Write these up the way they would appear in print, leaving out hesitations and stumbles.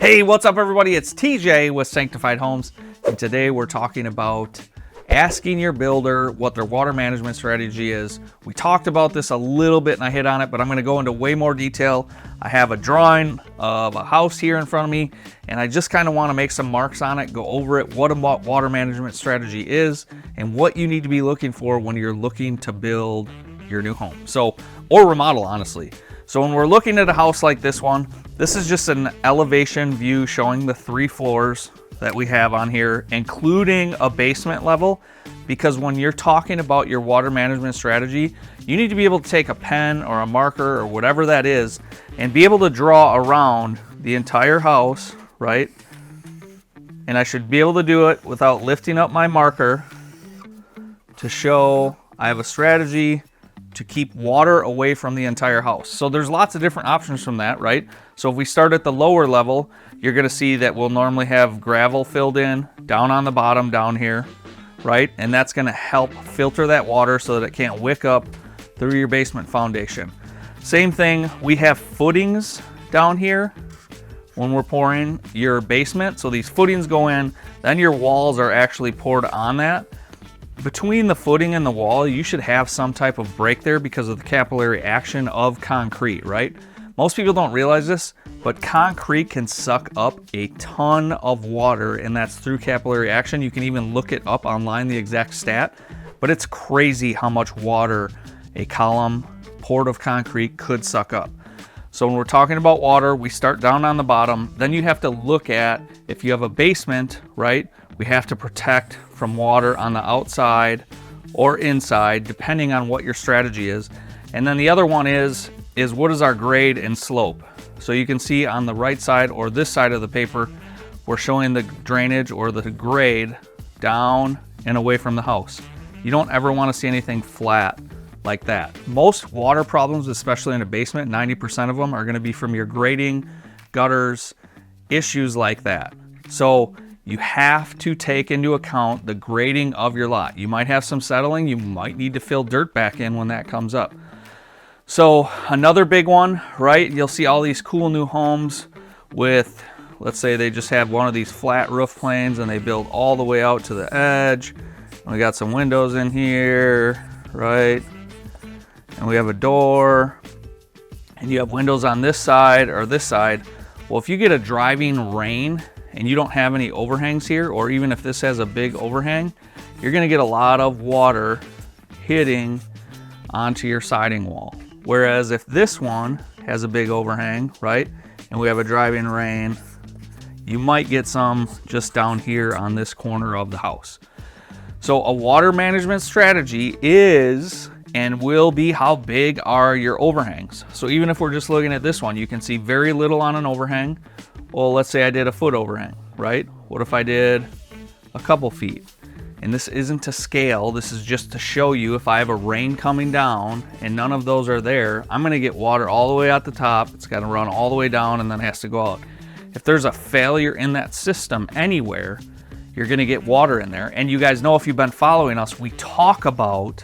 Hey, what's up everybody? It's TJ with Sanctified Homes, and today we're talking about asking your builder what their water management strategy is. We talked about this a little bit and I hit on it, but I'm going to go into way more detail. I have a drawing of a house here in front of me, and I just kind of want to make some marks on it, go over it, what a water management strategy is, and what you need to be looking for when you're looking to build your new home. Or remodel, honestly. So when we're looking at a house like this one, this is just an elevation view showing the 3 floors that we have on here, including a basement level, because when you're talking about your water management strategy, you need to be able to take a pen or a marker or whatever that is and be able to draw around the entire house, right? And I should be able to do it without lifting up my marker to show I have a strategy to keep water away from the entire house. So there's lots of different options from that, right? So if we start at the lower level, you're gonna see that we'll normally have gravel filled in down on the bottom down here, right? And that's gonna help filter that water so that it can't wick up through your basement foundation. Same thing, we have footings down here when we're pouring your basement. So these footings go in, then your walls are actually poured on that. Between the footing and the wall, you should have some type of break there because of the capillary action of concrete, right? Most people don't realize this, but concrete can suck up a ton of water, and that's through capillary action. You can even look it up online, the exact stat, but it's crazy how much water a column poured of concrete could suck up. So when we're talking about water, we start down on the bottom. Then you have to look at, if you have a basement, right? We have to protect from water on the outside or inside, depending on what your strategy is. And then the other one is what is our grade and slope? So you can see on the right side or this side of the paper, we're showing the drainage or the grade down and away from the house. You don't ever want to see anything flat like that. Most water problems, especially in a basement, 90% of them are going to be from your grading, gutters, issues like that. So you have to take into account the grading of your lot. You might have some settling. You might need to fill dirt back in when that comes up. So another big one, right? You'll see all these cool new homes with, let's say they just have one of these flat roof planes and they build all the way out to the edge. And we got some windows in here, right? And we have a door, and you have windows on this side or this side. Well, if you get a driving rain and you don't have any overhangs here, or even if this has a big overhang, you're gonna get a lot of water hitting onto your siding wall. Whereas if this one has a big overhang, right, and we have a driving rain, you might get some just down here on this corner of the house. So a water management strategy is and will be how big are your overhangs. So even if we're just looking at this one, you can see very little on an overhang. Well, let's say I did a foot overhang, right? What if I did a couple feet? And this isn't to scale, this is just to show you if I have a rain coming down and none of those are there, I'm gonna get water all the way at the top, it's gotta run all the way down and then it has to go out. If there's a failure in that system anywhere, you're gonna get water in there. And you guys know, if you've been following us, we talk about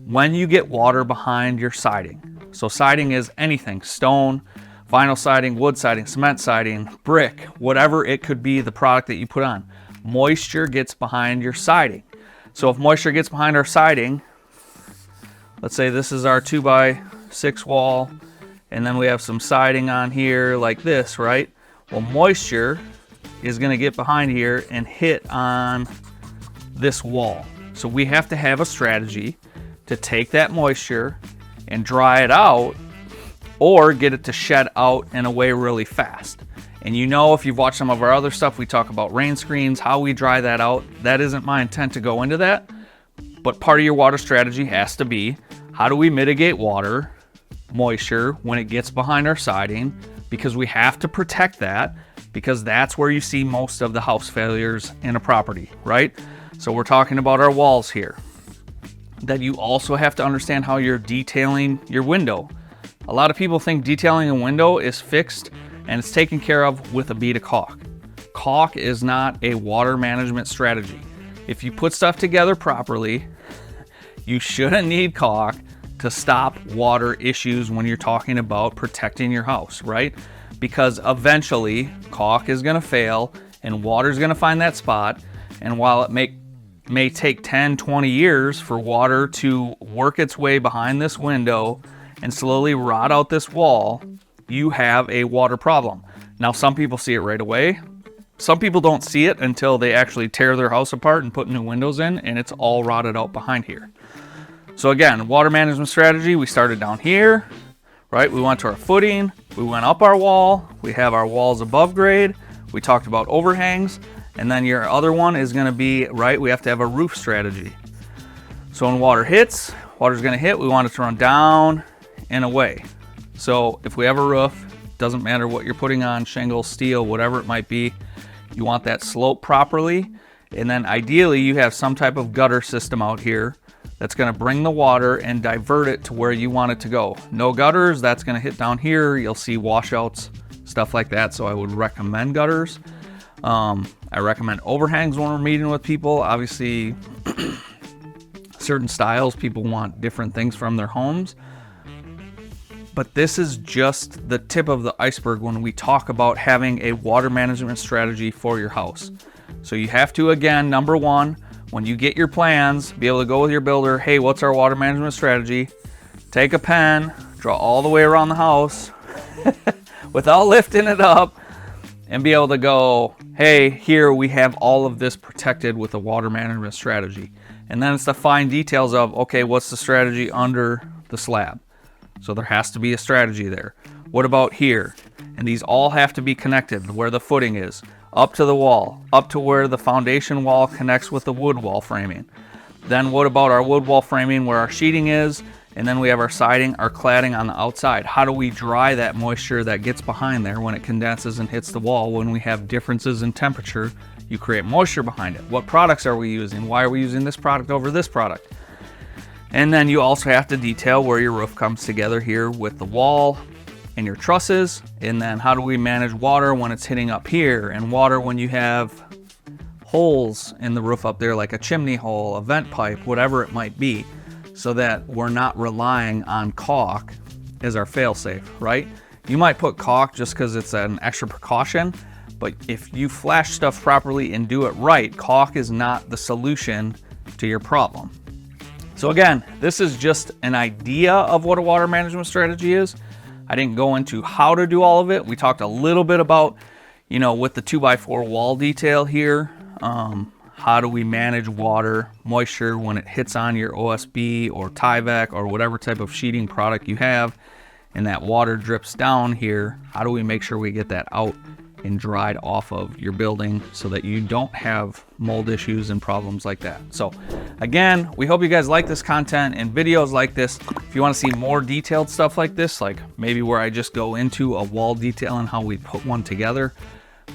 when you get water behind your siding. So siding is anything, stone, vinyl siding, wood siding, cement siding, brick, whatever it could be, the product that you put on. Moisture gets behind your siding. So if moisture gets behind our siding, let's say this is our 2x6 wall, and then we have some siding on here like this, right? Well, moisture is gonna get behind here and hit on this wall. So we have to have a strategy to take that moisture and dry it out, or get it to shed out and away really fast. And you know, if you've watched some of our other stuff, we talk about rain screens, how we dry that out. That isn't my intent to go into that, but part of your water strategy has to be, how do we mitigate water, moisture when it gets behind our siding? Because we have to protect that, because that's where you see most of the house failures in a property, right? So we're talking about our walls here. That you also have to understand how you're detailing your window. A lot of people think detailing a window is fixed and it's taken care of with a bead of caulk. Caulk is not a water management strategy. If you put stuff together properly, you shouldn't need caulk to stop water issues when you're talking about protecting your house, right? because eventually caulk is going to fail and water is going to find that spot. And while it may take 10, 20 years for water to work its way behind this window and slowly rot out this wall, you have a water problem. Now, some people see it right away. Some people don't see it until they actually tear their house apart and put new windows in, and it's all rotted out behind here. So again, water management strategy, we started down here, right? We went to our footing, we went up our wall, we have our walls above grade, we talked about overhangs, and then your other one is gonna be, right, we have to have a roof strategy. So when water hits, water's gonna hit, we want it to run down and away. So if we have a roof, doesn't matter what you're putting on, shingle, steel, whatever it might be, you want that slope properly, and then ideally you have some type of gutter system out here that's going to bring the water and divert it to where you want it to go. No gutters, that's going to hit down here. You'll see washouts, stuff like that, so I would recommend gutters. I recommend overhangs when we're meeting with people. Obviously, certain styles, people want different things from their homes. But this is just the tip of the iceberg when we talk about having a water management strategy for your house. So you have to, again, number one, when you get your plans, be able to go with your builder, hey, what's our water management strategy? Take a pen, draw all the way around the house without lifting it up, and be able to go, hey, here we have all of this protected with a water management strategy. And then it's the fine details of, okay, what's the strategy under the slab? So there has to be a strategy there. What about here? And these all have to be connected where the footing is, up to the wall, up to where the foundation wall connects with the wood wall framing. Then what about our wood wall framing where our sheeting is? And then we have our siding, our cladding on the outside. How do we dry that moisture that gets behind there when it condenses and hits the wall? When we have differences in temperature, you create moisture behind it. What products are we using? Why are we using this product over this product? And then you also have to detail where your roof comes together here with the wall and your trusses. And then how do we manage water when it's hitting up here, and water when you have holes in the roof up there, like a chimney hole, a vent pipe, whatever it might be, so that we're not relying on caulk as our fail-safe, right? You might put caulk just because it's an extra precaution, but if you flash stuff properly and do it right, caulk is not the solution to your problem. So again, this is just an idea of what a water management strategy is. I didn't go into how to do all of it. We talked a little bit about, with the 2x4 wall detail here, how do we manage water, moisture when it hits on your OSB or Tyvek or whatever type of sheeting product you have, and that water drips down here. How do we make sure we get that out and dried off of your building so that you don't have mold issues and problems like that? So again, we hope you guys like this content and videos like this. If you want to see more detailed stuff like this, like maybe where I just go into a wall detail and how we put one together,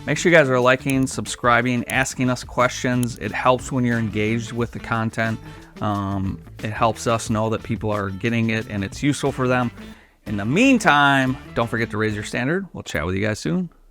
make sure you guys are liking, subscribing, asking us questions. It helps when you're engaged with the content. It helps us know that people are getting it and it's useful for them. In the meantime, don't forget to raise your standard. We'll chat with you guys soon.